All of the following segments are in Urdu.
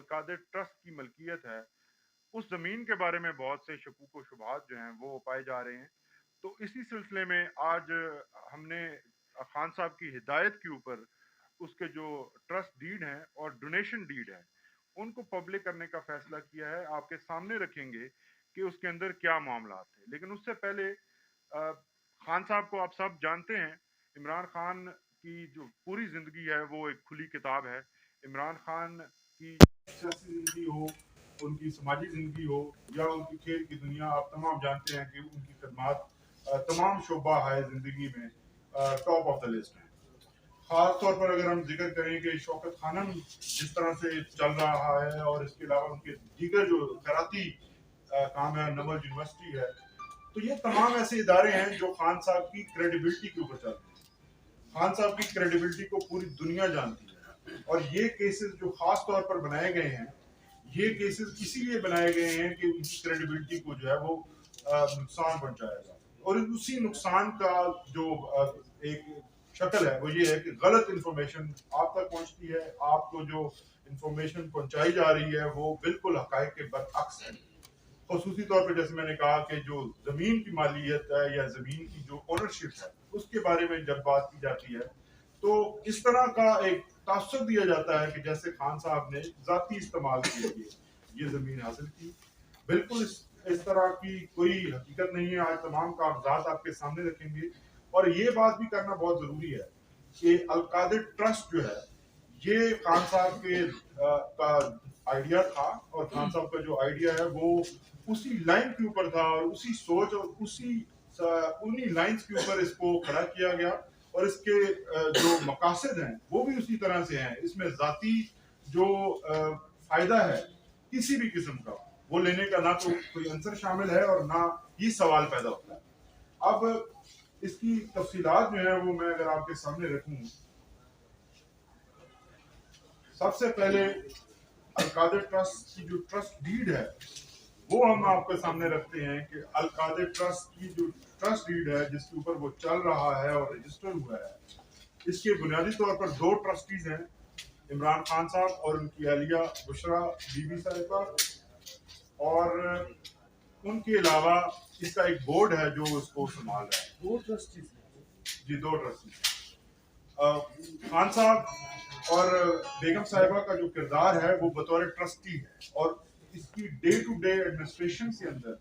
القادر ٹرسٹ کی ملکیت ہے اس زمین کے بارے میں بہت سے شکوک و شبہات جو ہیں وہ پائے جا رہے ہیں. تو اسی سلسلے میں آج ہم نے خان صاحب کی ہدایت کے اوپر اس کے جو ٹرسٹ ڈیڈ ہیں اور ڈونیشن ڈیڈ ہے ان کو پبلک کرنے کا فیصلہ کیا ہے. آپ کے سامنے رکھیں گے کہ اس کے اندر کیا معاملات ہیں. لیکن اس سے پہلے خان صاحب کو آپ سب جانتے ہیں. عمران خان کی جو پوری زندگی ہے وہ ایک کھلی کتاب ہے. عمران خان کی سیاسی زندگی ہو, ان کی سماجی زندگی ہو یا ان کی کھیل کی دنیا, آپ تمام جانتے ہیں کہ ان کی خدمات تمام شعبہ ہے زندگی میں ٹاپ آف دا لسٹ ہیں. خاص طور پر اگر ہم ذکر کریں کہ شوکت خانم جس طرح سے چل رہا ہے اور اس کے علاوہ ان کے دیگر جو خیراتی کام ہے, نمل یونیورسٹی ہے, تو یہ تمام ایسے ادارے ہیں جو خان صاحب کی کریڈیبلٹی کے اوپر چل رہے ہیں. خان صاحب کی کریڈیبلٹی کو پوری دنیا جانتی ہے اور یہ کیسز جو خاص طور پر بنائے گئے ہیں یہ کیسز اسی لیے بنائے گئے ہیں کہ ان کی کریڈیبلٹی کو جو ہے وہ نقصان پہنچایا گا. اور اسی نقصان کا جو ایک شکل ہے وہ یہ ہے کہ غلط انفارمیشن آپ تک پہنچتی ہے. آپ کو جو انفارمیشن پہنچائی جا رہی ہے وہ بالکل حقائق کے برعکس ہے. خصوصی طور پہ جیسے میں نے کہا کہ جو زمین کی مالیت ہے یا زمین کی جو اونرشپ ہے اس کے بارے میں جب بات کی جاتی ہے تو اس طرح کا ایک تاثر دیا جاتا ہے کہ جیسے خان صاحب نے ذاتی استعمال کے لیے یہ زمین حاصل کی. بالکل اس طرح کی کوئی حقیقت نہیں ہے. آج تمام کاغذات آپ کے سامنے رکھیں گے اور یہ بات بھی کرنا بہت ضروری ہے کہ القادر ٹرسٹ جو ہے یہ خان صاحب کے کا آئیڈیا تھا اور خان صاحب کا جو آئیڈیا ہے وہ اسی لائن کے اوپر تھا اور اسی سوچ اور انہی لائنز کے اوپر اس کو کھڑا کیا گیا اور اس کے جو مقاصد ہیں وہ بھی اسی طرح سے ہیں. اس میں ذاتی جو فائدہ ہے کسی بھی قسم کا وہ لینے کا نہ تو کوئی عنصر شامل ہے اور نہ یہ سوال پیدا ہوتا ہے. اب اس کی تفصیلات جو ہیں وہ میں اگر آپ کے سامنے رکھوں, سب سے پہلے القادر ٹرسٹ کی جو ٹرسٹ ڈیڈ ہے وہ ہم آپ کے سامنے رکھتے ہیں کہ القادر ٹرسٹ کی جو ٹرسٹ ڈیڈ ہے جس کے اوپر وہ چل رہا ہے اور رجسٹر ہوا ہے, اس کے بنیادی طور پر دو ٹرسٹیز ہیں, عمران خان صاحب اور ان کی اہلیہ بشرا بی بی صاحبہ, اور ان کے علاوہ اس کا ایک بورڈ ہے جو اس کو سنبھال رہا ہے. دو ٹرسٹیز ہیں جی, دو ٹرسٹیز. خان صاحب اور بیگم صاحبہ کا جو کردار ہے وہ بطور ٹرسٹی ہے اور اس کی ڈے ٹو ڈے ایڈمنسٹریشن کے اندر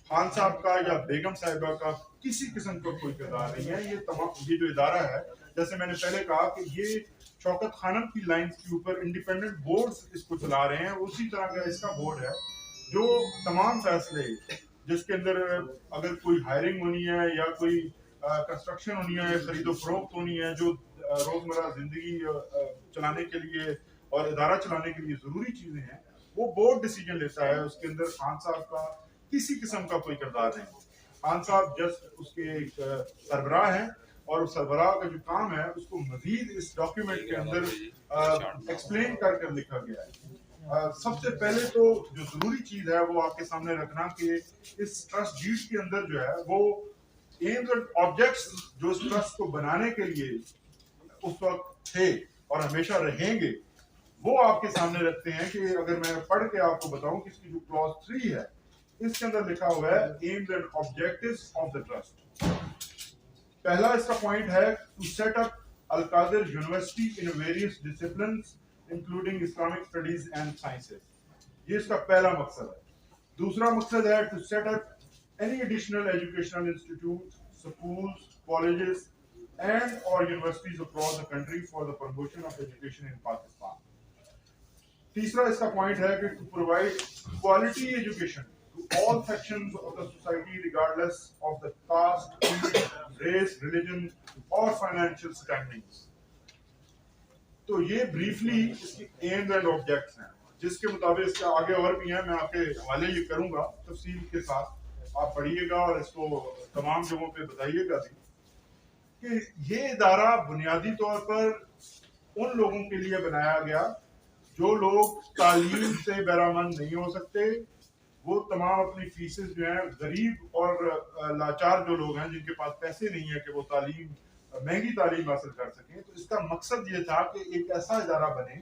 خان صاحب کا یا بیگم صاحبہ کا کسی قسم کا کوئی کردار نہیں ہے. یہ جو ادارہ ہے جیسے میں نے پہلے کہا کہ یہ شوکت خانم کی لائنز کے اوپر انڈیپینڈنٹ بورڈز اس کو چلا رہے ہیں. اسی طرح کا اس کا بورڈ ہے جو تمام فیصلے جس کے اندر اگر کوئی ہائرنگ ہونی ہے یا کوئی کنسٹرکشن ہونی ہے, خرید و فروخت ہونی ہے, جو روزمرہ زندگی چلانے کے لیے اور ادارہ چلانے کے لیے ضروری چیزیں ہیں وہ بورڈ ڈیسیجن لیتا ہے. اس کے اندر خان صاحب کا کسی قسم کا کوئی کردار نہیں. خان صاحب جسٹ اس کے ایک سربراہ ہیں اور اس سربراہ کا جو کام ہے اس کو مزید اس ڈاکیومنٹ کے اندر ایکسپلین کر لکھا گیا ہے. سب سے پہلے تو جو ضروری چیز ہے وہ آپ کے سامنے رکھنا کہ اس ٹرسٹ ڈیڈ کے اندر جو ہے وہ ایمز اینڈ آبجیکٹس جو اس ٹرسٹ کو بنانے کے لیے اس وقت تھے اور ہمیشہ رہیں گے وہ آپ کے سامنے رکھتے ہیں. کہ اگر میں پڑھ کے آپ کو بتاؤں کہ اس کی جو کلوز 3 ہے اس کے اندر لکھا ہوا ہے aims and objectives of the trust. پہلا اس کا پوائنٹ ہے to set up Al-Qadir university in various disciplines including Islamic studies and sciences. یہ اس کا پہلا مقصد ہے. دوسرا مقصد ہے to set up any additional educational institutes, schools, colleges and or universities across the country for the promotion of education in Pakistan. تیسرا اس کا پوائنٹ ہے کہ to provide quality education to all sections of the society regardless of the caste, creed, race, religion or financial standings. تو یہ بریفلی اس کی ایمز اینڈ آبجیکٹس ہیں جس کے مطابق اس کے آگے اور بھی ہیں. میں آپ کے حوالے یہ کروں گا تفصیل کے ساتھ, آپ پڑھیے گا اور اس کو تمام جگہوں پہ بتائیے گا بھی کہ یہ ادارہ بنیادی طور پر ان لوگوں کے لیے بنایا گیا جو لوگ تعلیم سے بہرامند نہیں ہو سکتے. وہ تمام اپنی فیسز جو ہیں, غریب اور لاچار جو لوگ ہیں جن کے پاس پیسے نہیں ہے کہ وہ مہنگی تعلیم حاصل کر سکیں. تو اس کا مقصد یہ تھا کہ ایک ایسا ادارہ بنے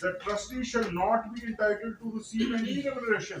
The trustee shall not be entitled to receive any remuneration,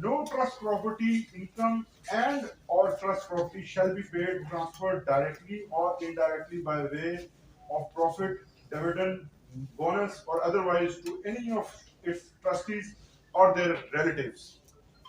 no trust property income and or trust property shall be paid, transferred directly or indirectly by way of profit, dividend, bonus or otherwise to any of its trustees or their relatives।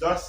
10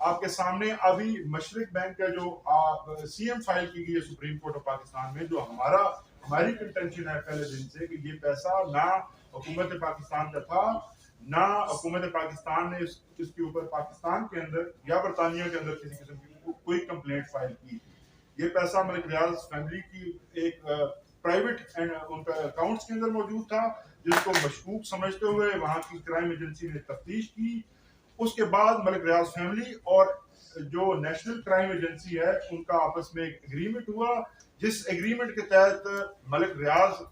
آپ کے سامنے ابھی مشرق بینک کا جو سی ایم فائل کی گئی ہے سپریم کورٹ آف پاکستان میں، جو ہماری کنٹینشن ہے پہلے دن سے کہ یہ پیسہ نہ حکومت پاکستان کا تھا، نہ حکومت پاکستان نے اس کے اوپر پاکستان کے اندر یا برطانیہ کے اندر کسی قسم کی کوئی کمپلینٹ فائل کی. یہ پیسہ ملک ریاض فیملی کی ایک پرائیویٹ ان کا اکاؤنٹس کے اندر موجود تھا، جس کو مشکوک سمجھتے ہوئے وہاں کی کرائم ایجنسی نے تفتیش کی. اس کے بعد ملک ریاض فیملی اور جو نیشنل کرائم ایجنسی ہے ان کا آپس میں ایک اگریمنٹ ہوا، جس اگریمنٹ کے تحت ملک ریاض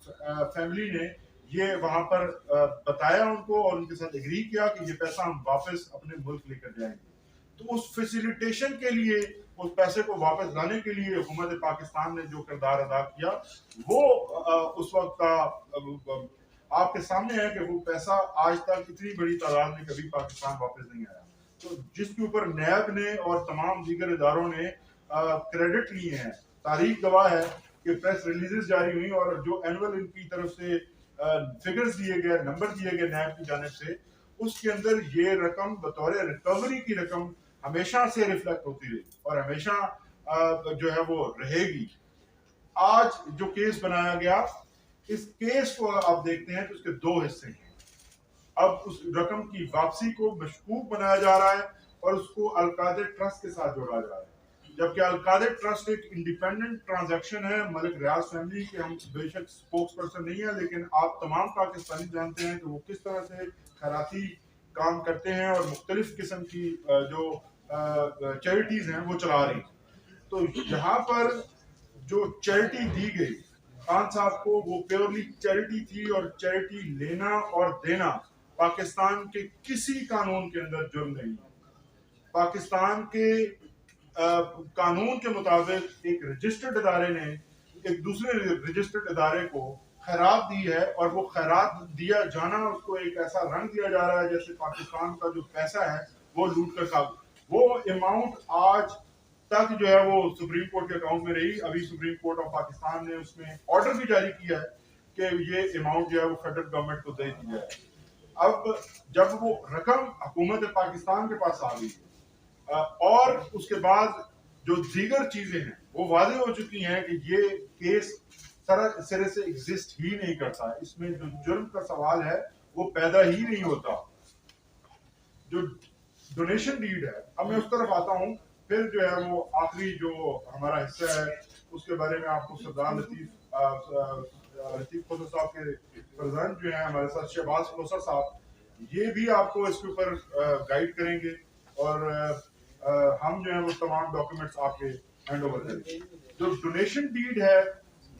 فیملی نے یہ وہاں پر بتایا ان کو اور ان کے ساتھ اگری کیا کہ یہ پیسہ ہم واپس اپنے ملک لے کر جائیں گے. تو اس فیسیلیٹیشن کے لیے، اس پیسے کو واپس لانے کے لیے حکومت پاکستان نے جو کردار ادا کیا وہ اس وقت کا آپ کے سامنے ہے کہ وہ پیسہ آج تک اتنی بڑی تعداد میں کبھی پاکستان واپس نہیں آیا. تو جس کے اوپر نیب نے اور تمام دیگر اداروں نے کریڈٹ لیے ہیں. تاریخ گواہ ہے کہ پریس ریلیزز جاری ہوئی اور جو اینول ان کی طرف سے فگرز دیے گئے، نمبر دیے گئے نیب کی جانب سے، اس کے اندر یہ رقم بطور ریکوری کی رقم ہمیشہ سے ریفلیکٹ ہوتی رہی اور ہمیشہ جو ہے وہ رہے گی. آج جو کیس بنایا گیا، اس کیس کو آپ دیکھتے ہیں تو اس کے دو حصے ہیں. اب اس رقم کی واپسی کو مشکوک بنایا جا رہا ہے اور اس کو القادر ٹرسٹ کے ساتھ جوڑا جا رہا ہے، جبکہ القادر ٹرسٹ ایک انڈیپینڈنٹ ٹرانزیکشن ہے ملک ریاض فیملی کے. ہم بے شک سپوکس پرسن نہیں ہیں، لیکن آپ تمام پاکستانی جانتے ہیں کہ وہ کس طرح سے خیراتی کام کرتے ہیں اور مختلف قسم کی جو چیریٹیز ہیں وہ چلا رہی ہیں. تو یہاں پر جو چیریٹی دی گئی خان صاحب کو، وہ پیورلی چیریٹی تھی، اور چیریٹی لینا اور دینا پاکستان کے کسی قانون کے اندر جرم نہیں. پاکستان کے قانون کے مطابق ایک رجسٹرڈ ادارے نے ایک دوسرے رجسٹرڈ ادارے کو خیرات دی ہے، اور وہ خیرات دیا جانا اس کو ایک ایسا رنگ دیا جا رہا ہے جیسے پاکستان کا جو پیسہ ہے وہ لوٹ کر کھا. وہ اماؤنٹ آج تک جو ہے وہ سپریم کورٹ کے اکاؤنٹ میں رہی. ابھی سپریم کورٹ آف پاکستان نے اس میں آرڈر بھی جاری کیا ہے کہ یہ اماؤنٹ جو ہے وہ فیڈرل گورنمنٹ کو دے دی جائے. اب جب وہ رقم حکومت پاکستان کے پاس آ گئی اور اس کے بعد جو دیگر چیزیں ہیں وہ واضح ہو چکی ہیں کہ یہ کیس سرے سے ایگزسٹ ہی نہیں کرتا. اس میں جو جرم کا سوال ہے وہ پیدا ہی نہیں ہوتا. جو ڈونیشن ڈیڈ ہے، اب میں اس طرف آتا ہوں. پھر جو ہے وہ آخری جو ہمارا حصہ ہے اس کے بارے میں آپ کو سردار لطیف کوثر صاحب کے پریزیڈنٹ جو ہیں ہمارے ساتھ شہباز کوثر صاحب، یہ بھی آپ کو اس کے اوپر گائیڈ کریں گے اور ہم جو ہے وہ تمام ڈاکیومنٹس آپ کے ہینڈ اوور کریں گے. جو ڈونیشن ڈیڈ ہے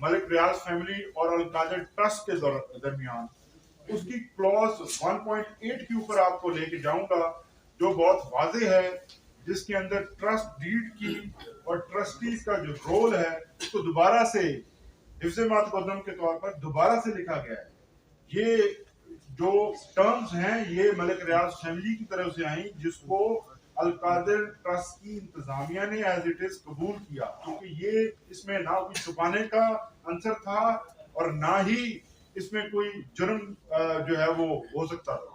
ملک ریاض فیملی اور القادر ٹرسٹ کے درمیان، اس کی کلوز 1.8 کے اوپر آپ کو لے کے جاؤں گا جو بہت واضح ہے، جس کے اندر ٹرسٹ ڈیڈ کی اور ٹرسٹیز کا جو رول ہے اس کو دوبارہ سے حفظ ما تقدم کے طور پر دوبارہ سے لکھا گیا ہے. یہ جو ٹرمز ہیں یہ ملک ریاض فیملی کی طرف سے آئیں، جس کو القادر ٹرسٹ کی انتظامیہ نے ایز اٹ از قبول کیا، کیونکہ یہ اس میں نہ کوئی چھپانے کا عنصر تھا اور نہ ہی اس میں کوئی جرم جو ہے وہ ہو سکتا تھا.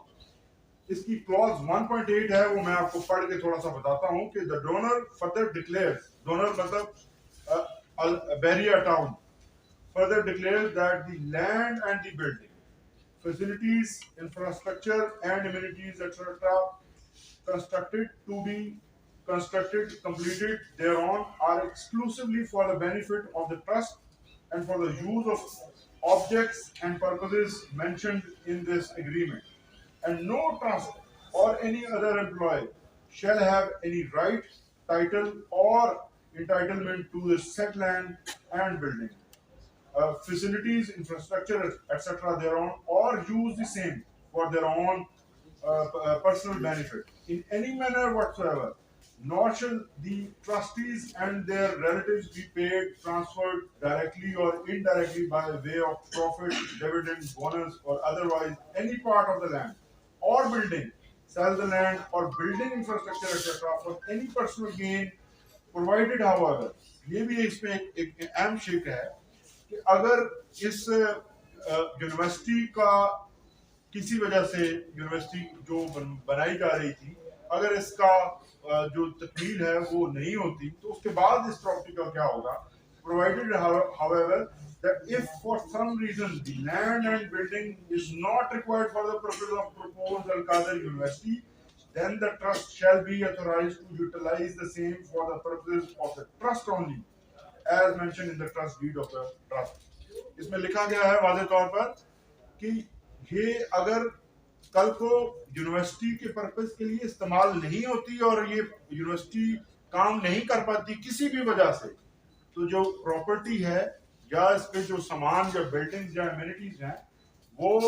اس کی کلوز 1.8 ہے، وہ میں آپ کو پڑھ کے تھوڑا سا بتاتا ہوں کہ the donor further declares، donor مطلب بیریا town further declares that the land and the building, facilities, infrastructure and amenities etc. completed thereon are exclusively for the benefit of the trust and for the use of objects and purposes mentioned in this agreement, and no trust or any other employee shall have any right, title or entitlement to the said land and building, facilities, infrastructure, etc. thereon, or use the same for their own personal benefit in any manner whatsoever, nor shall the trustees and their relatives be paid, transferred directly or indirectly by way of profit, dividend, bonus, or otherwise any part of the land or building, sell the land or building infrastructure, etc. for any personal gain, provided however. یہ بھی اس میں ایک اہم شک ہے کہ اگر اس یونیورسٹی کا کسی وجہ سے، یونیورسٹی جو بنائی جا رہی تھی، اگر اس کا جو تکمیل ہے وہ نہیں ہوتی تو اس کے بعد اس پراپرٹی کا کیا ہوگا. Provided however that if for some reason the land and building is not required for the purpose of proposed Al-Qadir University, then the trust shall be authorized to utilize the same for the purposes of the trust only, as mentioned in the trust deed of the trust. اس میں لکھا گیا ہے واضح طور پر کہ یہ اگر کل کو یونیورسٹی کے پرپز کے لیے استعمال نہیں ہوتی اور یہ یونیورسٹی کام نہیں کر پاتی کسی بھی وجہ سے، تو جو پراپرٹی ہے یا اس پہ جو سامان یا بلڈنگ یا امینٹیز ہیں وہ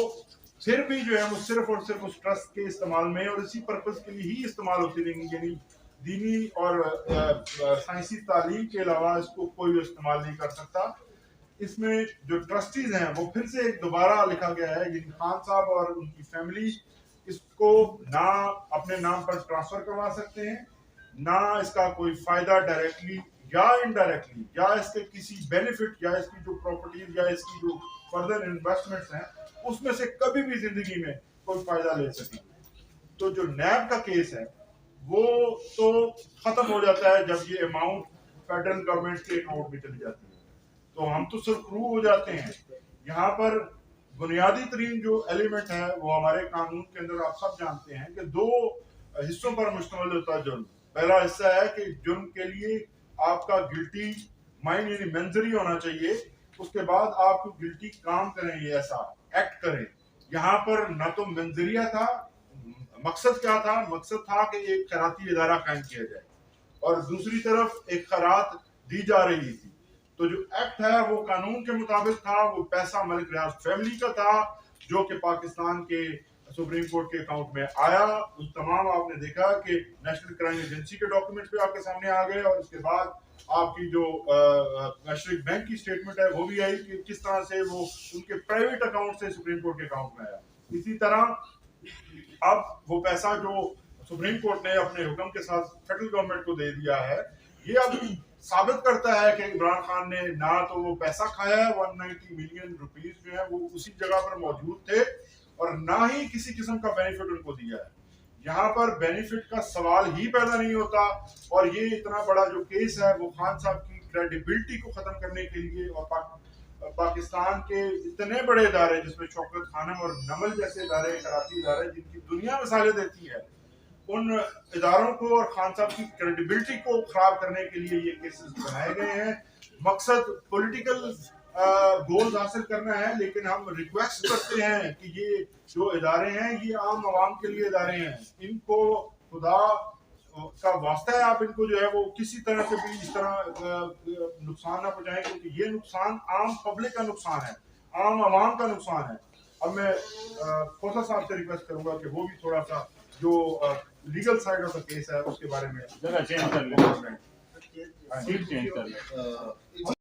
پھر بھی جو ہے وہ صرف اور صرف اس ٹرسٹ کے استعمال میں اور اسی پرپز کے لیے ہی استعمال ہوتی رہیں گی. یعنی دینی اور سائنسی تعلیم کے علاوہ اس کو کوئی استعمال نہیں کر سکتا. اس میں جو ٹرسٹیز ہیں وہ پھر سے ایک دوبارہ لکھا گیا ہے، یعنی خان صاحب اور ان کی فیملی اس کو نہ اپنے نام پر ٹرانسفر کروا سکتے ہیں، نہ اس کا کوئی فائدہ ڈائریکٹلی یا انڈائریکٹلی یا اس کے کسی بینیفٹ یا اس کی جو پراپرٹیز یا اس کی جو فردر انویسٹمنٹس ہیں اس میں سے کبھی بھی زندگی میں کوئی فائدہ لے سکیں. تو جو نیب کا کیس ہے وہ تو ختم ہو جاتا ہے جب یہ اماؤنٹ فیڈرل گورنمنٹ کے اکاؤنٹ میں چلی جاتی ہے، تو ہم تو سرخرو ہو جاتے ہیں. یہاں پر بنیادی ترین جو ایلیمنٹ ہے وہ ہمارے قانون کے اندر آپ سب جانتے ہیں کہ دو حصوں پر مشتمل ہوتا ہے جرم. پہلا حصہ ہے کہ جرم کے لیے آپ کا گلٹی مائنڈ یعنی منظری ہونا چاہیے، اس کے بعد آپ کو گلٹی کام کریں، یہ ایسا ایکٹ کریں. یہاں پر نہ تو منظریہ تھا. مقصد کیا تھا؟ مقصد تھا کہ ایک خیراتی ادارہ قائم کیا جائے اور دوسری طرف ایک خیرات دی جا رہی تھی. تو جو ایکٹ ہے وہ قانون کے مطابق تھا، وہ پیسہ ملک ریاض فیملی کا تھا جو کہ پاکستان کے سپریم کورٹ کے اکاؤنٹ میں آیا. اس تمام آپ نے دیکھا کہ نیشنل کرائم ایجنسی کے ڈاکومنٹ بھی آپ کے سامنے آ گئے اور اس کے بعد آپ کی جو نیشنل بینک کی اسٹیٹمنٹ ہے وہ بھی آئی کہ کس طرح سے وہ ان کے پرائیویٹ اکاؤنٹ سے سپریم کورٹ کے اکاؤنٹ میں آیا. اسی طرح اب وہ پیسہ جو سپریم کورٹ نے اپنے حکم کے ساتھ فیڈرل گورنمنٹ کو دے دیا ہے، یہ اب ثابت کرتا ہے کہ عمران خان نے نہ تو وہ پیسہ کھایا ہے، 190 ملین روپیز جو ہے وہ اسی جگہ پر موجود تھے، اور نہ ہی کسی قسم کا بینیفٹ ان کو دیا ہے. یہاں پر بینیفٹ کا سوال ہی پیدا نہیں ہوتا. اور یہ اتنا بڑا جو کیس ہے وہ خان صاحب کی کریڈیبلٹی کو ختم کرنے کے لیے اور پاکستان کے اتنے بڑے ادارے جس میں شوکت خانم اور نمل جیسے ادارے، کراچی ادارے جن کی دنیا مثالیں دیتی ہے، ان اداروں کو اور خان صاحب کی کریڈیبلٹی کو خراب کرنے کے لیے یہ کیسز بنائے گئے ہیں. مقصد پولیٹیکل گولز حاصل کرنا ہے، لیکن ہم ریکویسٹ کرتے ہیں کہ یہ جو ادارے ہیں یہ عام عوام کے لیے ادارے ہیں، ان کو خدا کا واسطہ ہے آپ ان کو جو ہے وہ کسی طرح سے بھی اس طرح نقصان نہ پہنچائیں، کیونکہ یہ نقصان عام پبلک کا نقصان ہے، عام عوام کا نقصان ہے. اب میں کھوسا صاحب سے ریکویسٹ کروں گا کہ وہ بھی تھوڑا سا جو legal side of the case ہے اس کے بارے میں جگہ چینج کر لیں، سیٹ چینج کر لیں.